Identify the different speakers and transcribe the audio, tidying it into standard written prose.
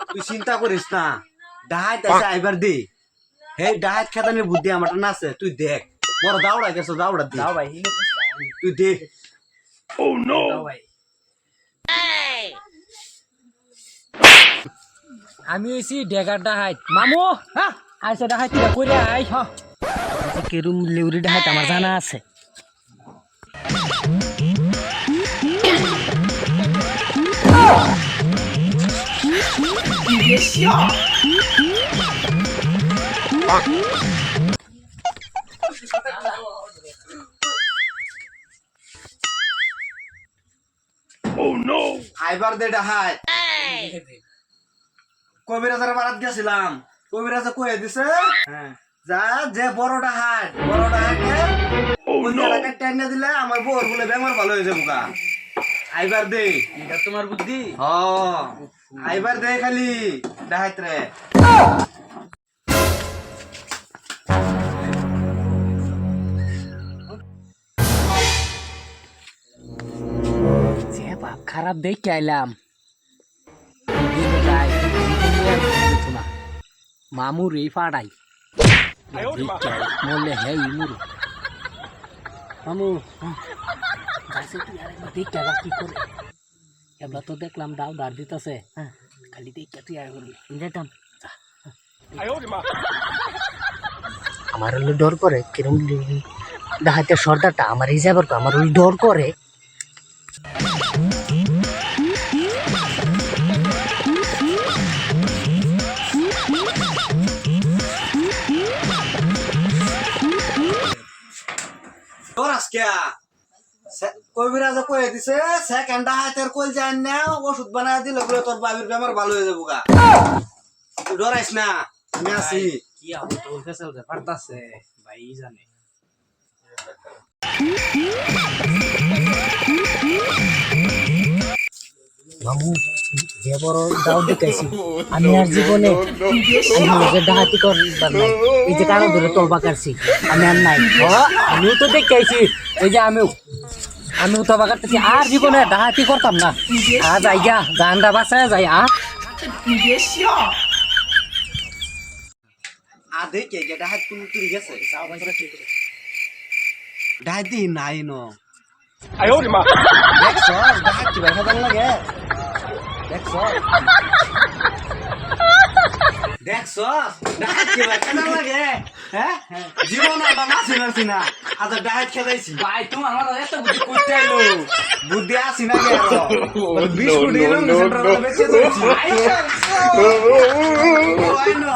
Speaker 1: তুই চিন্তা করিস না ডাহাত আছে আইবার দে হে ডাহাত খেতানি বুদ্ধি আমার না আছে তুই দেখ বড় দাওড়া গেছো দাওড়া দে
Speaker 2: দাও ভাই
Speaker 1: তুই দে ও নো
Speaker 2: দাও ভাই আমি হইছি ডেগার ডাহাত মামু হ্যাঁ আইসা ডাহাত তুই কইরা আই হ কেরুম লেউরি ডাহাত আমার জানা আছে
Speaker 1: Oh no! আইবার দে ডাহাত কবিরাজের বারাত গেছিলাম কবিরাজে কয়ে দিছে যা যে বড় ডাহাতে টাকা টেনে দিলে আমার বউর বলে বেমার ভালো হয়ে যাবো গা আইবার দে
Speaker 2: এটা তোমার বুদ্ধি
Speaker 1: আইবার দে খালি ডাহাত রে
Speaker 2: খারাপ দেখে আইলাম মামুর এই ফাড়াই মরলে হে ইমুর মামু গাছে তুই আর একবার দেখে আবার কি করে এবার তো দেখলাম দাও দাঁড় দিতেছে খালি দেখে তুই আর করবি যেতাম
Speaker 3: আমার হলো ডর করে কিরম ডাহাতে সর্দারটা আমার হিসাবের আমার হলো ডর করে
Speaker 1: কবিরাজে কয়ে দিছে সেকেন্ড ডাহাতের কল যান না ওষুধ বানায় দিলে বলে তোর বাবির বেমার ভালো হয়ে যাবো গা ডরাইস না আমি আছি
Speaker 2: কি হবে তোর কাছে ব্যাপারটাছে ভাই জানে
Speaker 3: মামু যে বড় দাও দেখাইছি আমি আর জীবনে আমি ডাহাতি করবার নাই এই যে কারো ধরে তলবা কাটছি আমি আর নাই
Speaker 2: আমিও তো দেখাইছি এই যে আমিও তো বাগাতেছি আর জীবনে ডাহাতি করতাম না যাই গা গানটা বাসায় যাই
Speaker 1: আধে কে ডাহাত কোন তুই গেছে ডাহাত দি নাই ন দেখছ ডাহাত কি ভালো লাগে দেখছ ডাহাত কি ভালো লাগে হ্যাঁ জীবন আর মাছি মারছি না আজ ডাহাত খেলাইছি
Speaker 2: ভাই তুমি আমার এত বুদ্ধি করতে আইলো
Speaker 1: বুদ্ধি আসি না কে বিস্কুট এলো সেন্টারে বেচে দিচ্ছি আই নো